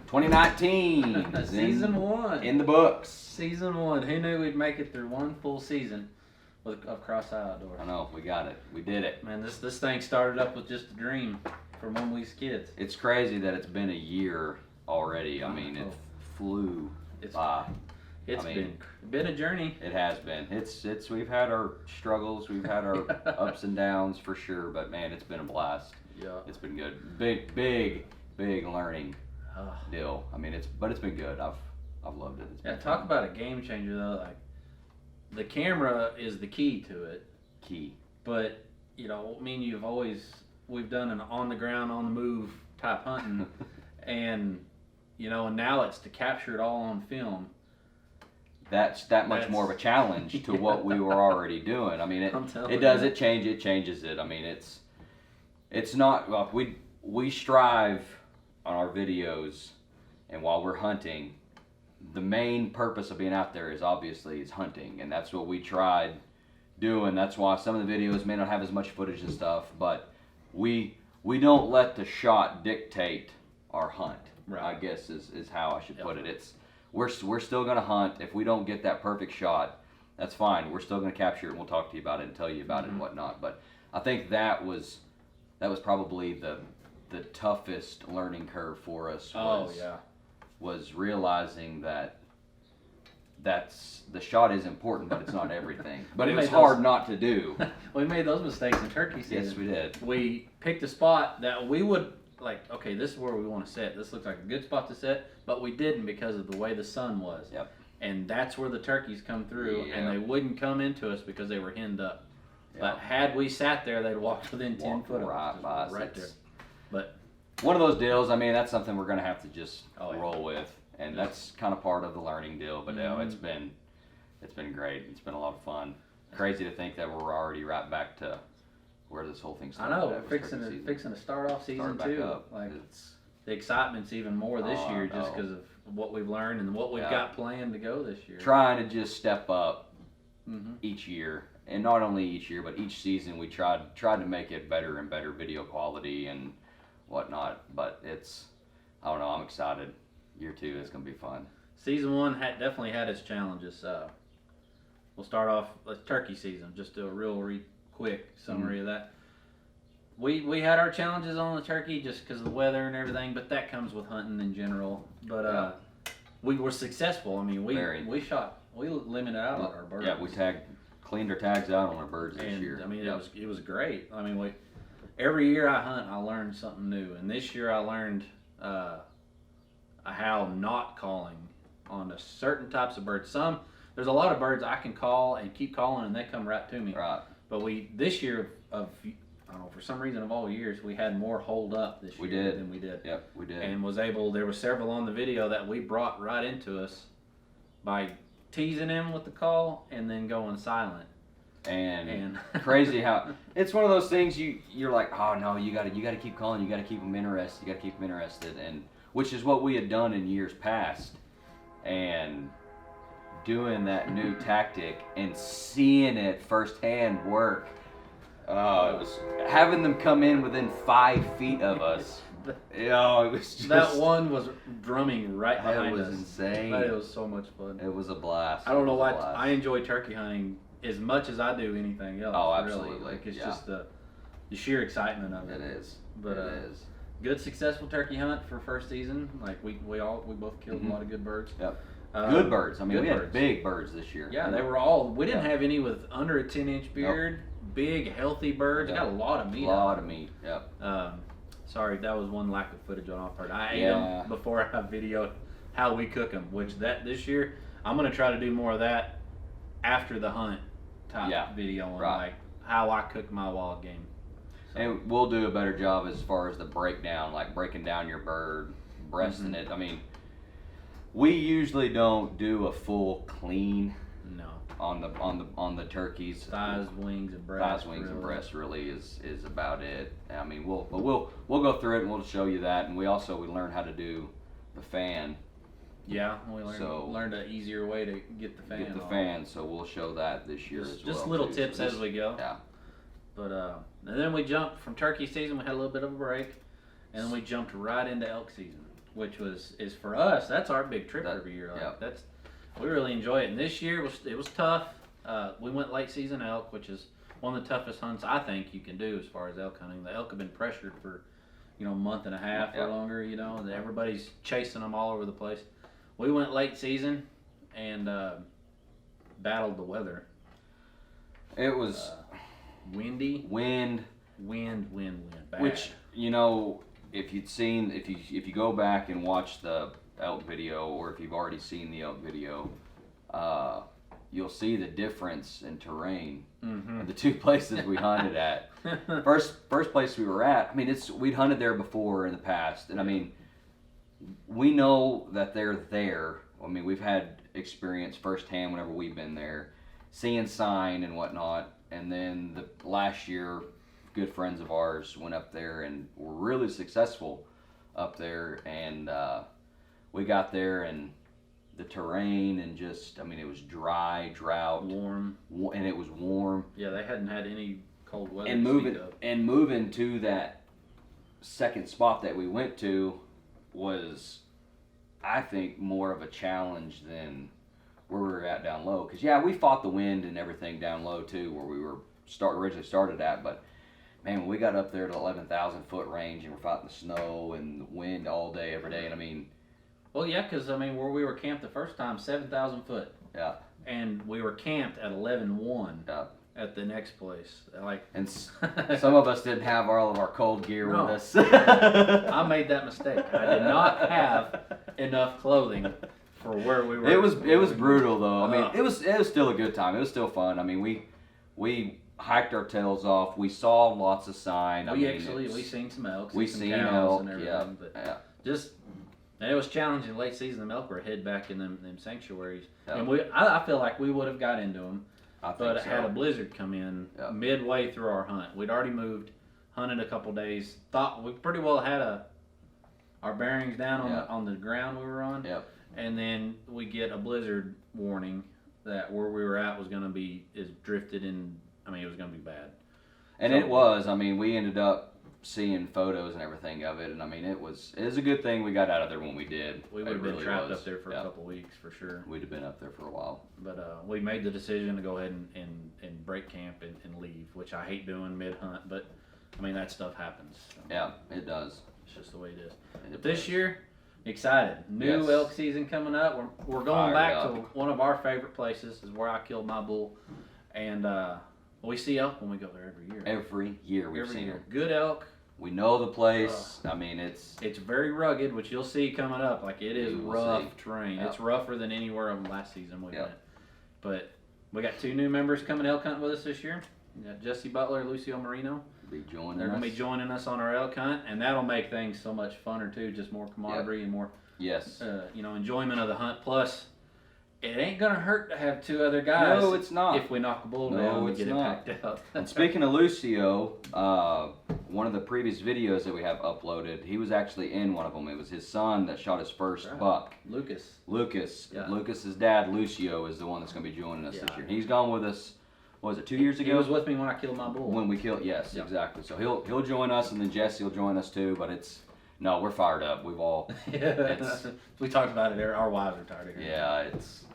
2019 is Season 1. in the books. Season 1. Who knew we'd make it through one full season of Cross Eye Outdoors? I know, we got it. We did it. Man, this thing started up with just a dream from when we was kids. It's crazy that it's been a year already. I mean, it flew by. It's been a journey. It has been. It's we've had our struggles, we've had our ups and downs for sure, but man, it's been a blast. Yeah. It's been good. Big learning deal. I mean, it's been good. I've loved it. It's been talk fun. about a game changer though. Like, the camera is the key to it. But you know, me and we've done an on the ground, on the move type hunting, and you know, and now it's to capture it all on film. That's much more of a challenge to what we were already doing. I mean, it changes it. I mean, it's not, well, we strive on our videos, and while we're hunting, the main purpose of being out there is hunting, and that's what we tried doing. That's why some of the videos may not have as much footage and stuff, but we don't let the shot dictate our hunt. Right. I guess is how I should put it. We're still gonna hunt. If we don't get that perfect shot, that's fine. We're still gonna capture it, and we'll talk to you about it and tell you about it and whatnot. But I think that was probably the toughest learning curve for us. Was realizing that the shot is important, but it's not everything. But it was hard not to do. We made those mistakes in turkey season. Yes, we did. We picked a spot that we would like. Okay, this is where we want to set. This looks like a good spot to set, but we didn't because of the way the sun was. Yep. And that's where the turkeys come through, and they wouldn't come into us because they were henned up. Yep. But had we sat there, they'd walked within 10 foot of us, right there. But one of those deals. I mean, that's something we're gonna have to just roll with, and that's kind of part of the learning deal. But no, it's been great. It's been a lot of fun. Crazy to think that we're already right back to where this whole thing started. I know, fixing to start off season 2. Like, the excitement's even more this year just because of what we've learned and what we've got planned to go this year. Trying to just step up each year, and not only each year, but each season we tried to make it better and better video quality and whatnot. But I don't know, I'm excited. Year 2 is going to be fun. Season 1 definitely had its challenges. We'll start off with turkey season. Just do a real quick summary of that. We had our challenges on the turkey just because of the weather and everything, but that comes with hunting in general. But we were successful. I mean, we limited out our birds. Yeah, we cleaned our tags out on our birds this year. I mean, it was great. I mean, every year I hunt, I learn something new, and this year I learned how not calling on a certain types of birds. There's a lot of birds I can call and keep calling, and they come right to me. Right. But this year I don't know, for some reason of all years, we had more hold up this year than we did. Yep, we did. And there were several on the video that we brought right into us by teasing them with the call and then going silent. And crazy how it's one of those things you're like, oh no, you gotta keep calling, you gotta keep them interested, and which is what we had done in years past, and doing that new tactic and seeing it firsthand work. Oh, it was having them come in within 5 feet of us. It was just, that one was drumming right behind us. It was insane. But it was so much fun. It was a blast. I don't know why I enjoy turkey hunting as much as I do anything else. Oh, absolutely. Really. Like, it's just the sheer excitement of it. It is. But it is. Good successful turkey hunt for first season. Like we both killed a lot of good birds. Yep. Good birds. I mean, we had big birds this year. Yeah, they were all. We didn't have any with under a 10-inch beard. Nope. Big, healthy birds. Got a lot of meat. Yep. Sorry, that was one lack of footage on our part. I ate them before I videoed how we cook them. Which this year I'm gonna try to do more of that after the hunt type video on like how I cook my wild game. So. And we'll do a better job as far as the breakdown, like breaking down your bird, breasting it. I mean, we usually don't do a full clean. No. On the turkeys. Thighs, wings, and breast. Thighs, wings, and breast really is about it. I mean, we'll go through it and we'll show you that, and we learned how to do the fan. Yeah, we learned an easier way to get the fan. So we'll show that this year as well. Just little tips as we go. Yeah. But and then we jumped from turkey season. We had a little bit of a break, and then we jumped right into elk season, which is for us. That's our big trip every year. Like, we really enjoy it. And this year it was tough. We went late season elk, which is one of the toughest hunts I think you can do as far as elk hunting. The elk have been pressured for, a month and a half or longer. And everybody's chasing them all over the place. We went late season and battled the weather. It was windy. Wind. Bad. Which, if you go back and watch the elk video, or if you've already seen the elk video, you'll see the difference in terrain in the two places we hunted at. First place we were at, we'd hunted there before in the past, and we know that they're there. We've had experience firsthand whenever we've been there, seeing sign and whatnot. And then the last year, good friends of ours went up there and were really successful up there. And we got there, and the terrain and just, it was dry, drought, warm, and it was warm. Yeah, they hadn't had any cold weather. And moving to that second spot that we went to was, I think, more of a challenge than where we were at down low. Because we fought the wind and everything down low too, where we were originally started at. But man, when we got up there to 11,000 foot range and we're fighting the snow and the wind all day, every day, and well, yeah, because where we were camped the first time, 7,000 foot. Yeah. And we were camped at 11,100. Yeah. At the next place, and some of us didn't have all of our cold gear with us. I made that mistake. I did not have enough clothing for where we were. It was brutal though. It was still a good time. It was still fun. We hiked our tails off. We saw lots of sign. We seen some elk. We seen elk. And everything, and it was challenging late season. The elk were hid back in them sanctuaries, and I feel like we would have got into them. But it had a blizzard come in midway through our hunt. We'd already moved, hunted a couple days. Thought we pretty well had our bearings down on the ground we were on. Yep. And then we get a blizzard warning that where we were at was going to be drifted in. It was going to be bad. And it was. We ended up seeing photos and everything of it, and it was a good thing we got out of there when we did. We would have been trapped up there for a couple weeks for sure. We'd have been up there for a while. But we made the decision to go ahead and break camp and leave, which I hate doing mid-hunt, but that stuff happens. So. Yeah, it does. It's just the way it is. But this year, excited. New elk season coming up. We're going back to one of our favorite places, is where I killed my bull, and we see elk when we go there every year. Every year we've seen them. Good elk. We know the place. It's very rugged, which you'll see coming up. It is rough terrain. Yep. It's rougher than anywhere last season we went. But we got 2 new members coming elk hunting with us this year. We got Jesse Butler, Lucio Marino. They're going to be joining us on our elk hunt, and that'll make things so much funner too. Just more camaraderie and more, enjoyment of the hunt. Plus, it ain't gonna hurt to have 2 other guys. No, it's not. If we knock a bull down and get it packed out. And speaking of Lucio, one of the previous videos that we have uploaded, he was actually in one of them. It was his son that shot his first buck. Lucas. Yeah. Lucas's dad, Lucio, is the one that's gonna be joining us this year. He's gone with us. What was it, 2 years ago? He was with me when I killed my bull. When we killed, exactly. So he'll join us, and then Jesse will join us too. But we're fired up. We've all. We talked about it. Our wives are tired of it. Yeah,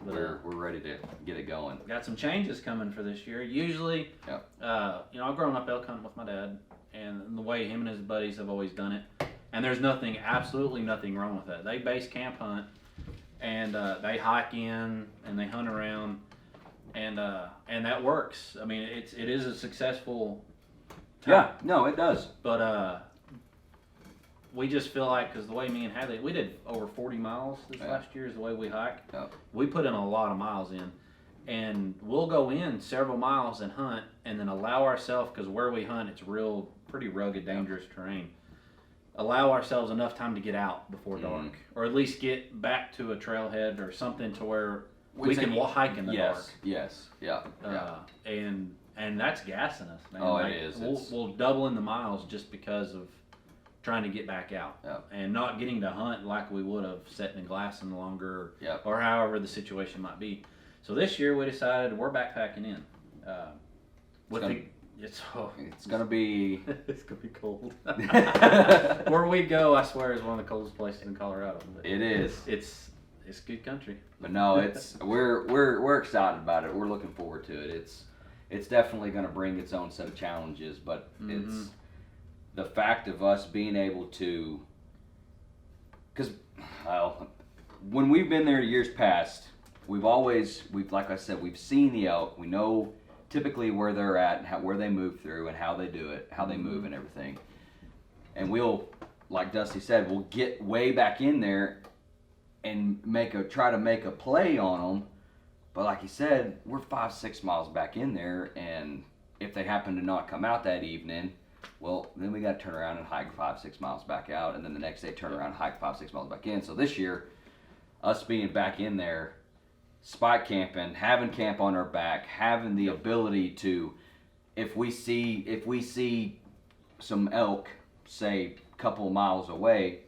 we're ready to get it going. Got some changes coming for this year. Usually, I've grown up elk hunting with my dad, and the way him and his buddies have always done it. And there's absolutely nothing wrong with that. They base camp hunt, and they hike in and they hunt around, and that works. It is a successful. Yeah, no, it does. But we just feel like, because the way me and Hadley, we did over 40 miles this last year is the way we hiked. Yeah. We put in a lot of miles in. And we'll go in several miles and hunt, and then allow ourselves, because where we hunt, it's pretty rugged, dangerous terrain. Allow ourselves enough time to get out before dark. Or at least get back to a trailhead or something to where we can hike in the dark. Yes, yeah. And that's gassing us, man. Oh, it is. We'll double in the miles just because of trying to get back out and not getting to hunt like we would have sitting in glassing longer or however the situation might be. So this year we decided we're backpacking in. It's gonna be. It's gonna be cold. Where we go, I swear, is one of the coldest places in Colorado. But it is. It's good country. But no, we're excited about it. We're looking forward to it. It's definitely gonna bring its own set of challenges, but it's the fact of us being able to. Because, well, when we've been there years past, we've like I said, we've seen the elk. We know typically where they're at and where they move through and how they do it, how they move and everything. And we'll, like Dusty said, we'll get way back in there and try to make a play on them. But like he said, we're 5-6 miles back in there, and if they happen to not come out that evening, well, then we got to turn around and hike 5-6 miles back out, and then the next day turn around and hike 5-6 miles back in. So this year, us being back in there, spike camping, having camp on our back, having the ability to, if we see some elk, say a couple of miles away,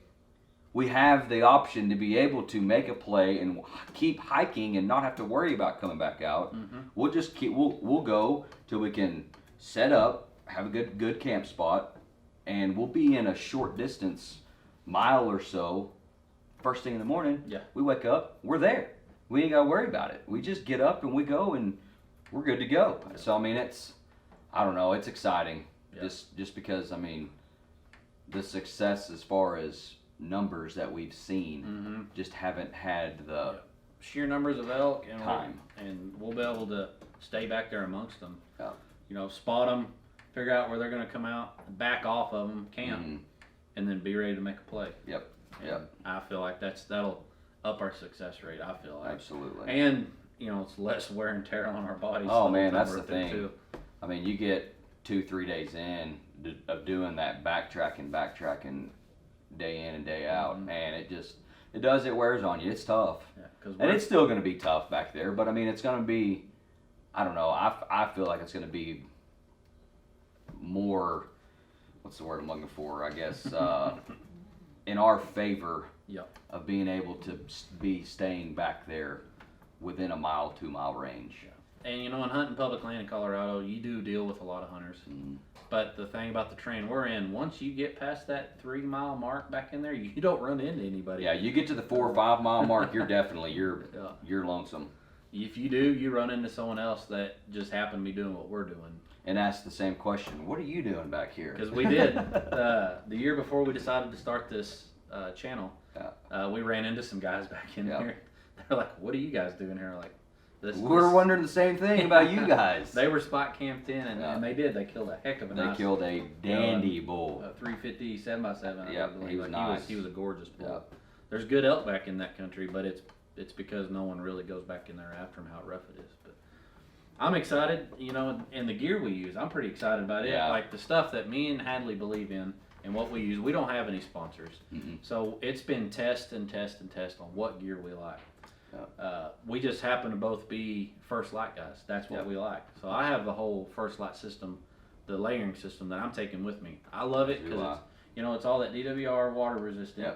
we have the option to be able to make a play and keep hiking and not have to worry about coming back out. We'll just we'll go till we can set up, have a good camp spot, and we'll be in a short distance, mile or so. First thing in the morning, we wake up, we're there. We ain't got to worry about it. We just get up and we go and we're good to go. So I mean, I don't know, it's exciting. Just because, I mean, the success as far as numbers that we've seen just haven't had the sheer numbers of elk and time, and we'll be able to stay back there amongst them. Yeah. Spot them, figure out where they're going to come out, back off of them, camp, and then be ready to make a play. Yep. I feel like that'll up our success rate. I feel like absolutely, and it's less wear and tear on our bodies. Oh man, that's the thing too. I mean, you get 2-3 days in of doing that backtracking day in and day out, man, it wears on you. It's tough. And it's still going to be tough back there, but I mean, it's going to be, I don't know, I feel like it's going to be more, what's the word I'm looking for, I guess, in our favor of being able to be staying back there within a 2 mile range. And in hunting public land in Colorado, you do deal with a lot of hunters. But the thing about the terrain we're in, once you get past that 3 mile mark back in there, you don't run into anybody. Yeah, you get to the 4 or 5 mile mark, you're lonesome. If you do, you run into someone else that just happened to be doing what we're doing. And ask the same question, what are you doing back here? Because we did. The year before we decided to start this channel, we ran into some guys back in there. They're like, what are you guys doing here? Like, we're wondering the same thing about you guys. They were spot camped in, and they did. They killed a heck of a They killed a dandy bull. A 350 7x7. Yeah, he was nice. He was a gorgeous bull. There's good elk back in that country, but it's because no one really goes back in there after them, how rough it is. But I'm excited, and the gear we use, I'm pretty excited about it. Like the stuff that me and Hadley believe in and what we use. We don't have any sponsors, so it's been test and test and test on what gear we like. We just happen to both be First Light guys. That's what we like. So I have the whole First Light system, the layering system that I'm taking with me. I love it because it's all that DWR, water resistant,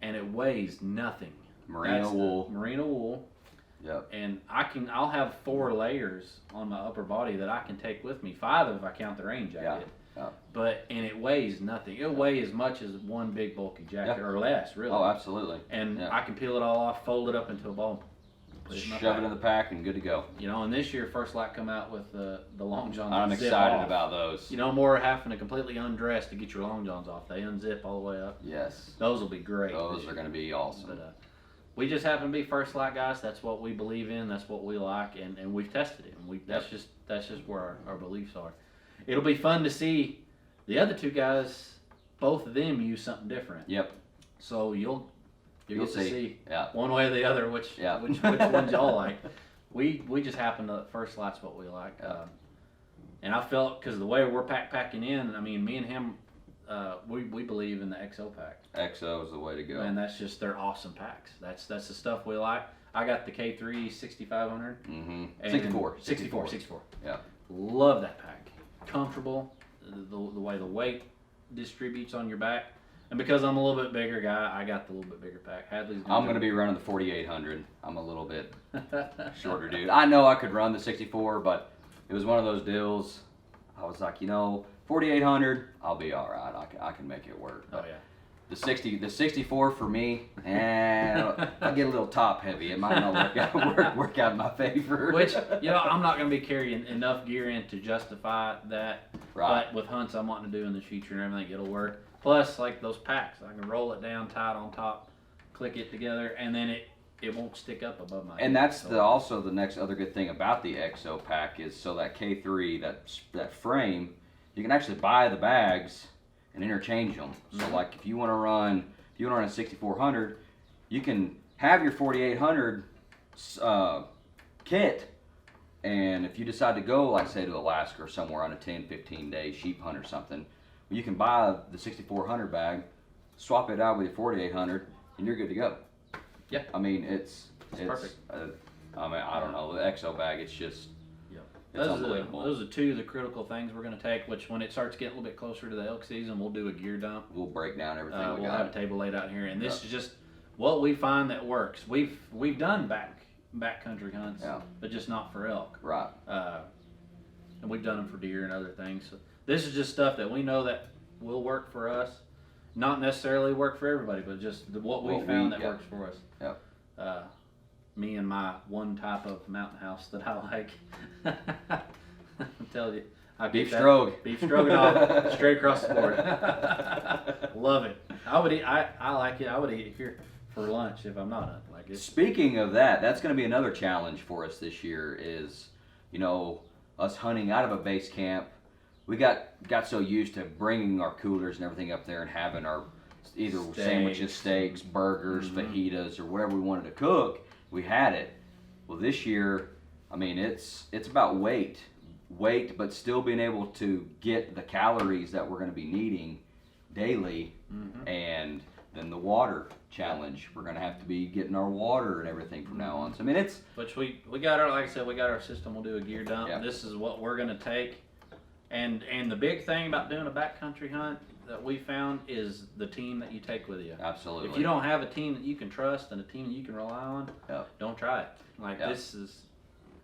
and it weighs nothing. Merino wool. Yep. And I'll have 4 layers on my upper body that I can take with me. 5 if I count the rain jacket. And it weighs nothing. It'll weigh as much as one big bulky jacket or less, really. Oh, absolutely. And I can peel it all off, fold it up into a ball, shove it in the pack, and good to go. And this year First Light come out with the long johns. I'm excited about those. More having to completely undress to get your long johns off. They unzip all the way up. Yes. Those will be great. Those are going to be awesome. But we just happen to be First Light guys. That's what we believe in. That's what we like, and we've tested it. And that's just where our beliefs are. It'll be fun to see the other 2 guys. Both of them use something different. Yep. So you'll get to see one way or the other which ones y'all like. We just happen to First Light's what we like. And I felt because the way we're packing in, I mean, me and him, we believe in the XO pack. XO is the way to go. And that's just they're awesome packs. That's the stuff we like. I got the K3 6500. 64. Yeah. Love that pack. Comfortable. The way the weight distributes on your back. And because I'm a little bit bigger guy, I got the little bit bigger pack. I'm going to be running the 4800. I'm a little bit shorter dude. I know I could run the 64, but it was one of those deals. I was like, 4,800, I'll be all right. I can make it work. Oh yeah. The 64 for me, I get a little top heavy. It might not work out in my favor. Which, I'm not going to be carrying enough gear in to justify that. Right. But with hunts I'm wanting to do in the future and everything, it'll work. Plus, like those packs, I can roll it down, tie it on top, click it together, and then it won't stick up above my head. And that's also the next other good thing about the XO pack is so that K3, that frame, you can actually buy the bags and interchange them. So like if you want to run a 6400, you can have your 4800 kit, and if you decide to go, like say to Alaska or somewhere on a 10-15 day sheep hunt or something, you can buy the 6400 bag, swap it out with your 4800, and you're good to go. Yeah. I mean it's perfect. I don't know, the XO bag, it's just. It's unbelievable. Those are two of the critical things we're going to take, which when it starts getting a little bit closer to the elk season, we'll do a gear dump. We'll break down everything we'll have a table laid out here, and this is just what we find that works. We've done backcountry hunts, but just not for elk. Right. And we've done them for deer and other things. So this is just stuff that we know that will work for us. Not necessarily work for everybody, but just what we found that works for us. Yep. Me and my one type of mountain house that I like. I'm telling you. Beef stroganoff, straight across the board. Love it. I like it. I would eat it here for lunch if I'm not hunting. Speaking of that, that's going to be another challenge for us this year is, us hunting out of a base camp. We got so used to bringing our coolers and everything up there and having our either sandwiches, steaks, burgers, fajitas, or whatever we wanted to cook. We had it. Well, this year, I mean, it's about weight, but still being able to get the calories that we're going to be needing daily, and then the water challenge. We're going to have to be getting our water and everything from now on. So I mean, which we got our, like I said, we got our system. We'll do a gear dump. Yep. This is what we're going to take, and the big thing about doing a backcountry hunt that we found is the team that you take with you. Absolutely. If you don't have a team that you can trust and a team that you can rely on, don't try it. This is,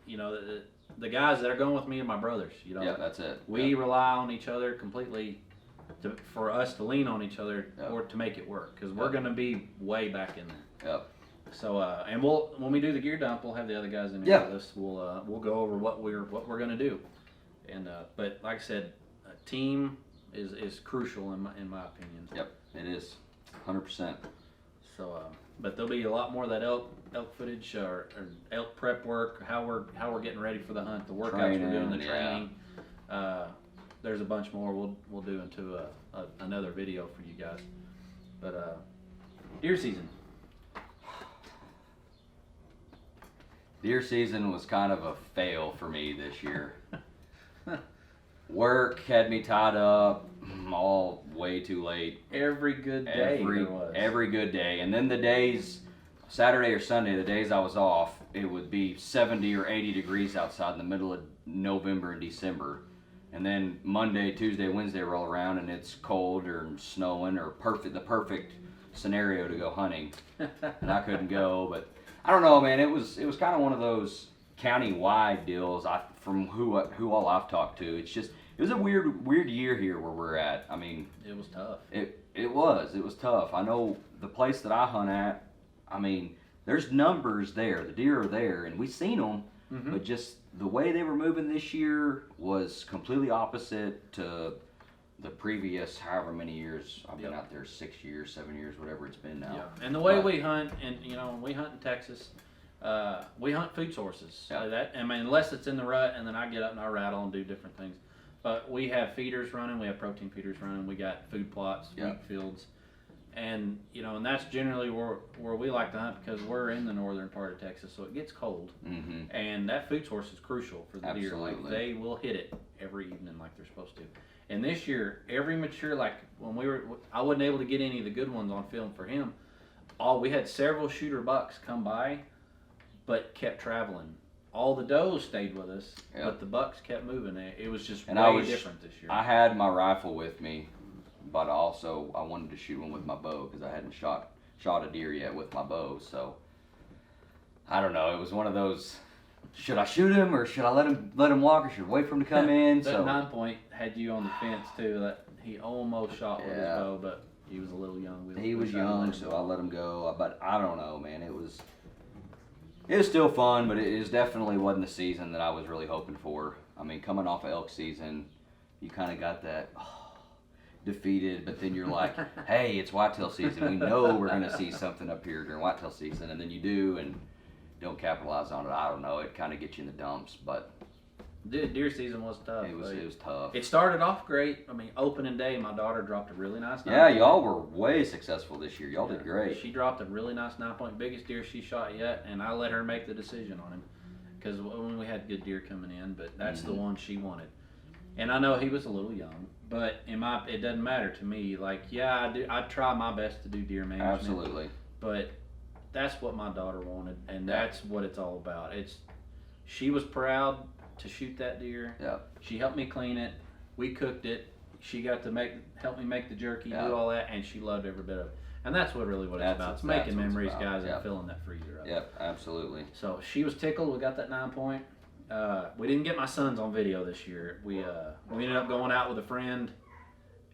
the guys that are going with me and my brothers. Yeah, that's it. We rely on each other completely for us to lean on each other or to make it work, because we're going to be way back in there. Yep. So and when we do the gear dump, we'll have the other guys in here with us. We'll go over what we're going to do, and but like I said, a team is crucial in my opinion. Yep, it is, 100%. So, but there'll be a lot more of that elk footage or elk prep work, how we're getting ready for the hunt, the workouts we're doing, the training. There's a bunch more we'll do into another video for you guys. But deer season. Deer season was kind of a fail for me this year. Work had me tied up all way too late. Every good day every good day. And then the days, Saturday or Sunday, the days I was off, it would be 70 or 80 degrees outside in the middle of November and December. And then Monday, Tuesday, Wednesday roll around and it's cold or snowing or the perfect scenario to go hunting. And I couldn't go, but I don't know, man. It was kind of one of those county-wide deals. From who all I've talked to, it was a weird year here where we're at. I mean, it was tough. It was tough. I know the place that I hunt at. I mean, there's numbers there. The deer are there, and we've seen them. But just the way they were moving this year was completely opposite to the previous however many years I've been out there, 6 years, 7 years, whatever it's been now. Yeah. And the way we hunt, and we hunt in Texas, we hunt food sources. That, I mean, unless it's in the rut, and then I get up and I rattle and do different things. But we have feeders running, we have protein feeders running, we got food plots, wheat fields. And and that's generally where we like to hunt, because we're in the northern part of Texas, so it gets cold. And that food source is crucial for the deer. Like, they will hit it every evening like they're supposed to. And this year, every mature, like when I wasn't able to get any of the good ones on film for him. We had several shooter bucks come by, but kept traveling. All the does stayed with us, but the bucks kept moving. It was just way different this year. I had my rifle with me, but also I wanted to shoot one with my bow because I hadn't shot a deer yet with my bow. So I don't know. It was one of those should I shoot him or should I let him walk or should I wait for him to come in? That 9-point had you on the fence too. That he almost shot with his bow, but he was a little young. He was young, so I let him go. But I don't know, man. It was still fun, but it definitely wasn't the season that I was really hoping for. I mean, coming off of elk season, you kind of got that defeated, but then you're like, hey, it's whitetail season. We know we're going to see something up here during whitetail season, and then you do and don't capitalize on it. I don't know. It kind of gets you in the dumps, but deer season was tough. It was tough. It started off great. I mean, opening day, my daughter dropped a really nice 9-point. Yeah, y'all were way successful this year. Y'all did great. She dropped a really nice 9-point, biggest deer she shot yet, and I let her make the decision on him because when we had good deer coming in, but that's the one she wanted. And I know he was a little young, but it doesn't matter to me. Like, yeah, I try my best to do deer management. Absolutely. But that's what my daughter wanted, and that's what it's all about. She was proud to shoot that deer. Yeah. She helped me clean it. We cooked it. She got to help me make the jerky, do all that, and she loved every bit of it. And that's what it's about. It's making memories, guys, and filling that freezer up. Yep, absolutely. So she was tickled. We got that 9-point. We didn't get my sons on video this year. We ended up going out with a friend.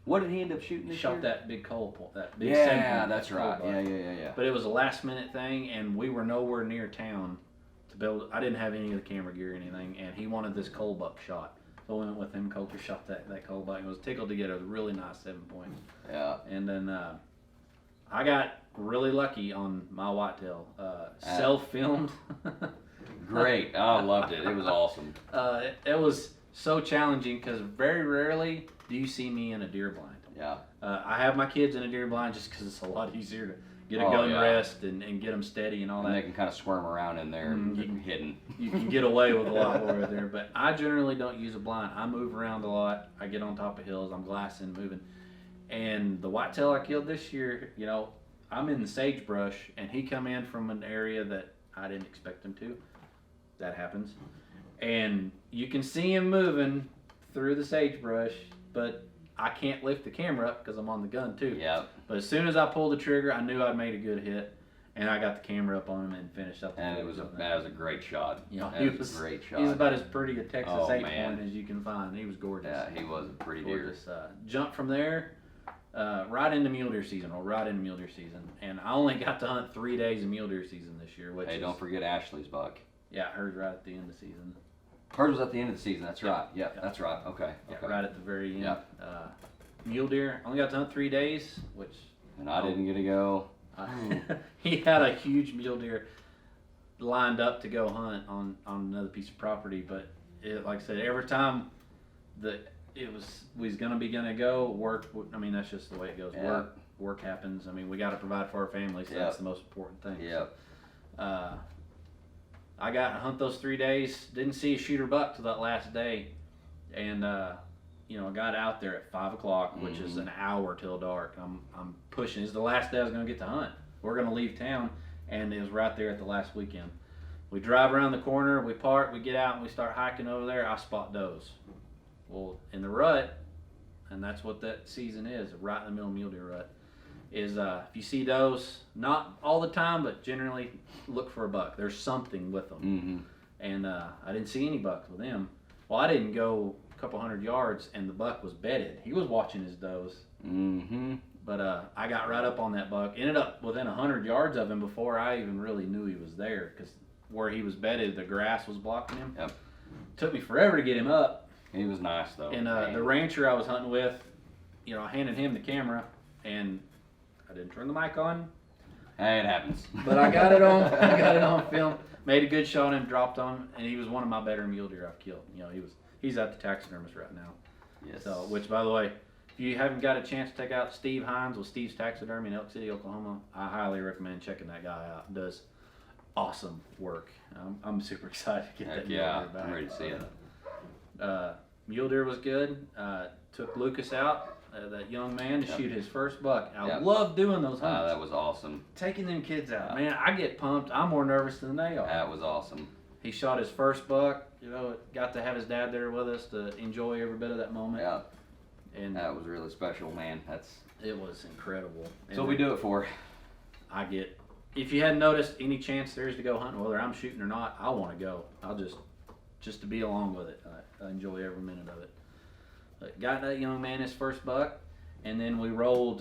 What did he end up shooting this year? Shot that big coal point, that big that's right. Yeah. But it was a last minute thing, and we were nowhere near town to build. I didn't have any of the camera gear or anything, and he wanted this coal buck shot. So I went with him. Coulter shot that coal buck. It was tickled to get a really nice 7-point. Yeah. And then I got really lucky on my whitetail. Self-filmed. Great. I loved it. It was awesome. It was so challenging because very rarely do you see me in a deer blind. Yeah. I have my kids in a deer blind just because it's a lot easier to get a gun rest and get them steady and all that. And they can kind of squirm around in there hidden. You can get away with a lot more there. But I generally don't use a blind. I move around a lot. I get on top of hills. I'm glassing, moving. And the whitetail I killed this year, I'm in the sagebrush, and he come in from an area that I didn't expect him to. That happens. And you can see him moving through the sagebrush, but I can't lift the camera up because I'm on the gun too. Yeah. But as soon as I pulled the trigger, I knew I'd made a good hit, and I got the camera up on him and finished up. And that was a great shot. He was a great shot. He's about as pretty a Texas 8-point as you can find. He was gorgeous. Yeah, he was a pretty deer. Jump from there, right into mule deer season, and I only got to hunt 3 days of mule deer season this year. Which don't forget Ashley's buck. Yeah, hers right at the end of the season. Hers was at the end of the season. That's right. Yeah, that's right. Okay. Yeah, right at the very end. Yeah. Mule deer, only got to hunt 3 days, which. And I didn't get to go. He had a huge mule deer lined up to go hunt on another piece of property, but like I said, every time we was gonna go work. I mean, that's just the way it goes. Yeah. Work happens. I mean, we got to provide for our family, so that's the most important thing. Yeah. So, I got to hunt those 3 days. Didn't see a shooter buck till that last day, and I got out there at 5 o'clock, which is an hour till dark. I'm pushing. It's the last day I was gonna get to hunt. We're gonna leave town, and it was right there at the last weekend. We drive around the corner, we park, we get out, and we start hiking over there. I spot does. Well, in the rut, and that's what that season is, right in the middle of mule deer rut, is if you see does, not all the time, but generally look for a buck. There's something with them. Mm-hmm. And I didn't see any bucks with him. Well, I didn't go a couple hundred yards, and the buck was bedded. He was watching his does. Mm-hmm. But I got right up on that buck. Ended up within 100 yards of him before I even really knew he was there, because where he was bedded, the grass was blocking him. Yep. Took me forever to get him up. He was nice though. And the rancher I was hunting with, I handed him the camera, and I didn't turn the mic on. Hey, it happens. But I got it on. I got it on film. Made a good shot on him, dropped on him, and he was one of my better mule deer I've killed. He's at the taxidermist right now. Yes. So, which by the way, if you haven't got a chance to check out Steve Hines with Steve's Taxidermy in Elk City, Oklahoma, I highly recommend checking that guy out. He does awesome work. I'm super excited to get that mule deer back. I'm ready to see it. Mule deer was good. Took Lucas out, that young man, to shoot his first buck. I love doing those hunts. That was awesome. Taking them kids out. Man, I get pumped. I'm more nervous than they are. That was awesome. He shot his first buck. Got to have his dad there with us to enjoy every bit of that moment. Yeah. And that was really special, man. It was incredible. That's what we do it for. I get if you hadn't noticed, any chance there is to go hunting, whether I'm shooting or not, I want to go. I'll just to be along with it. I enjoy every minute of it. But got that young man his first buck, and then we rolled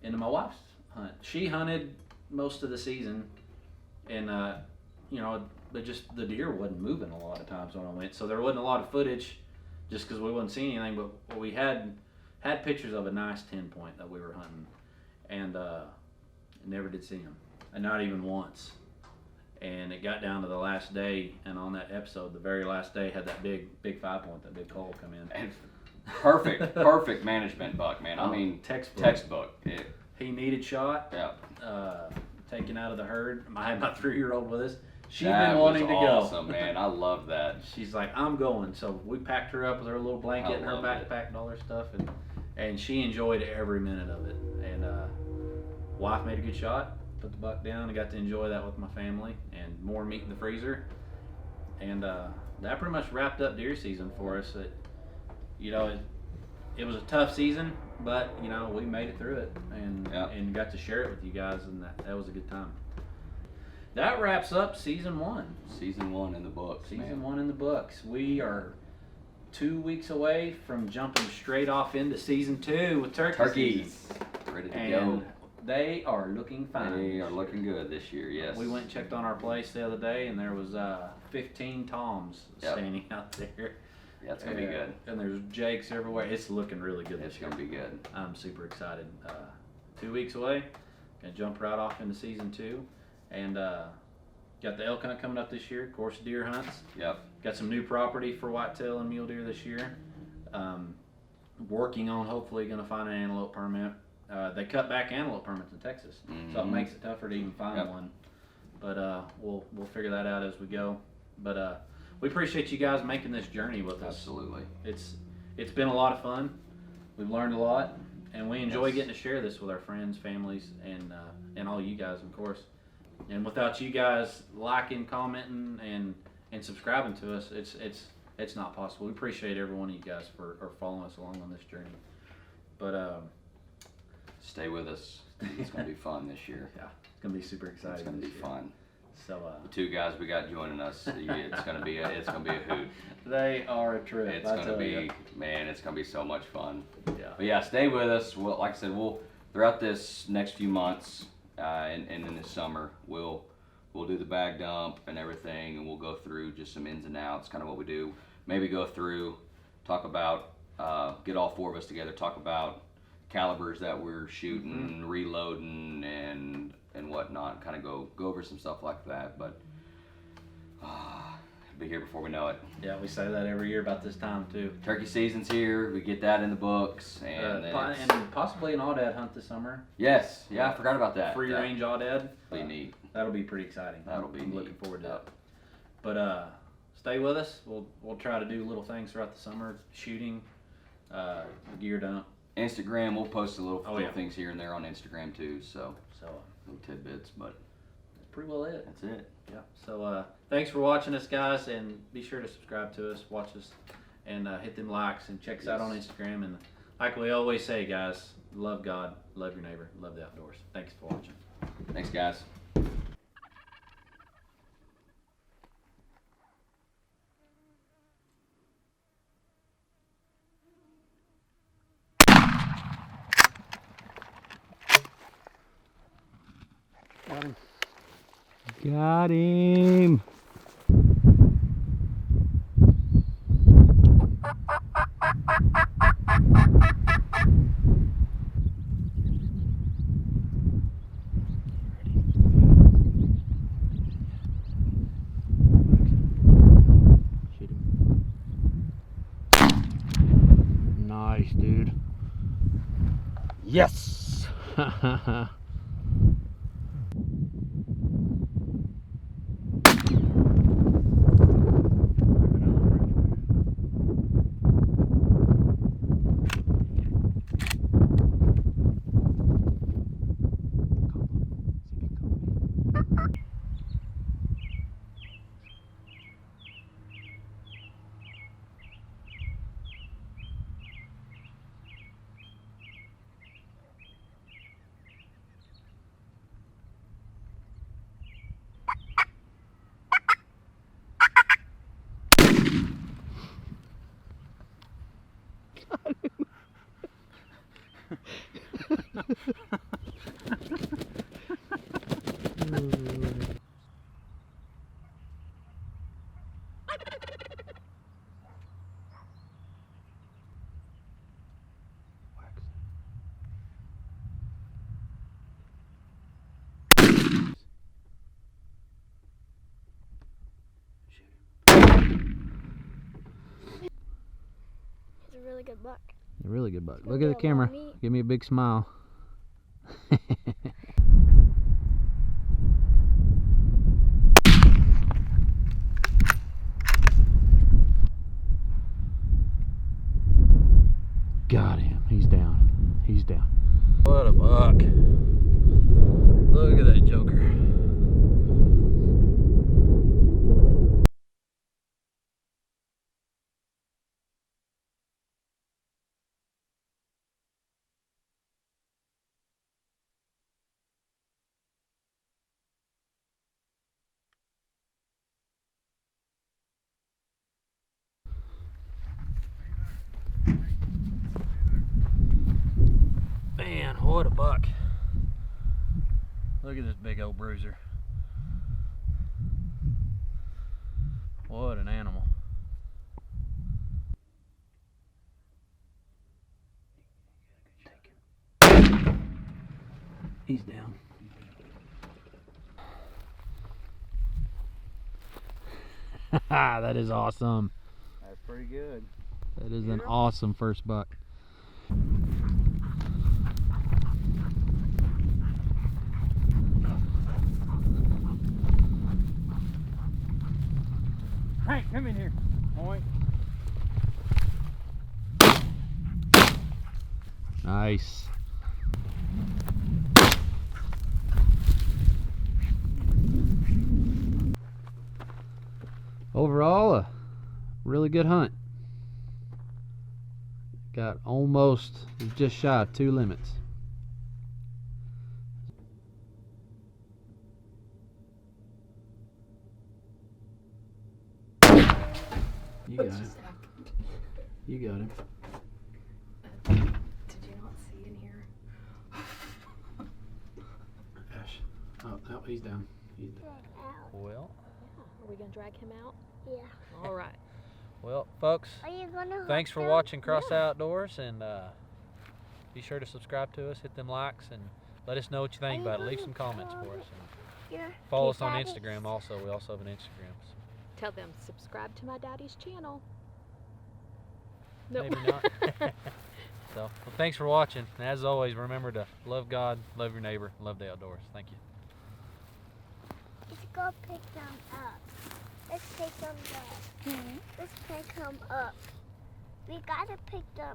into my wife's hunt. She hunted most of the season, and but just the deer wasn't moving a lot of times when I went, so there wasn't a lot of footage, just because we wasn't seeing anything. But we had pictures of a nice 10 point that we were hunting, and never did see him, and not even once. And it got down to the last day, and on that episode, the very last day, had that big 5 point, that big call come in. And perfect management buck, man. I mean, textbook. He needed shot. Yeah. Taken out of the herd. I had my 3-year-old with us. She's that been wanting to go. Awesome, man. I love that. She's like, I'm going. So we packed her up with her little blanket and her backpack and all her stuff, and she enjoyed every minute of it. And wife made a good shot. Put the buck down and got to enjoy that with my family, and more meat in the freezer. And that pretty much wrapped up deer season for us. It was a tough season, but we made it through it, and got to share it with you guys, and that was a good time. That wraps up season 1. Season 1 in the books. Season 1 in the books. We are 2 weeks away from jumping straight off into season 2 with turkeys. Ready to go. They are looking fine. They are looking good this year, yes. We went and checked on our place the other day, and there was 15 toms standing out there. Yeah, it's going to be good. And there's jakes everywhere. It's looking really good this year. It's going to be good. I'm super excited. 2 weeks away. Going to jump right off into season 2. And got the elk hunt coming up this year. Of course, deer hunts. Yep. Got some new property for whitetail and mule deer this year. Working on hopefully going to find an antelope permit. They cut back antelope permits in Texas, so it makes it tougher to even find one. But we'll figure that out as we go. But we appreciate you guys making this journey with us. Absolutely. It's been a lot of fun. We've learned a lot, and we enjoy getting to share this with our friends, families, and all you guys, of course. And without you guys liking, commenting, and subscribing to us, it's not possible. We appreciate every one of you guys for following us along on this journey. But stay with us. It's going to be fun this year. Yeah, it's going to be super exciting. It's going to be fun. So the 2 guys we got joining us, it's going to be a hoot. They are a trip. It's going to be, man, it's going to be so much fun. Yeah. But yeah, stay with us. Like I said, throughout this next few months and in the summer, we'll do the bag dump and everything, and we'll go through just some ins and outs, kind of what we do. Maybe go through, talk about, get all 4 of us together, talk about calibers that we're shooting, reloading, and whatnot. Kind of go over some stuff like that. But it'll be here before we know it. Yeah, we say that every year about this time too. Turkey season's here. We get that in the books, and possibly an aoudad hunt this summer. Yes, yeah, I forgot about that. Free range aoudad. Be neat. That'll be pretty exciting. I'm looking forward to it. But stay with us. We'll try to do little things throughout the summer, shooting, gear dump. Instagram, we'll post little things here and there on Instagram too. So little tidbits, but that's pretty well it. That's it. Yeah. So thanks for watching us, guys, and be sure to subscribe to us, watch us, and hit them likes, and check us out on Instagram. And like we always say, guys, love God, love your neighbor, love the outdoors. Thanks for watching. Thanks, guys. Got him. Shoot him. Nice, dude. Yes. It's a really good buck. A really good buck. Look at the camera. Give me a big smile. Got him. He's down. He's down. What a buck. Look at that joker. Man, what a buck. Look at this big old bruiser. What an animal. He's down. That is awesome. That's pretty good. That is an awesome first buck. Hank, come in here. Point. Nice. Overall, a really good hunt. Got almost just shy of 2 limits. You got him. You got him. Did you not see in here? Ash. Oh, no, he's down. He's down. Well. Are we gonna drag him out? Yeah. All right. Well, folks, Are you gonna thanks for watching Cross Outdoors, and be sure to subscribe to us, hit them likes, and let us know what you think about it. Leave some comments for us. And follow us on Instagram also. We also have an Instagram. So. Tell them subscribe to my daddy's channel. Maybe not. So, well, thanks for watching. And as always, remember to love God, love your neighbor, love the outdoors. Thank you. Let's go pick them up. Let's take them back. Let's pick them up. We gotta pick them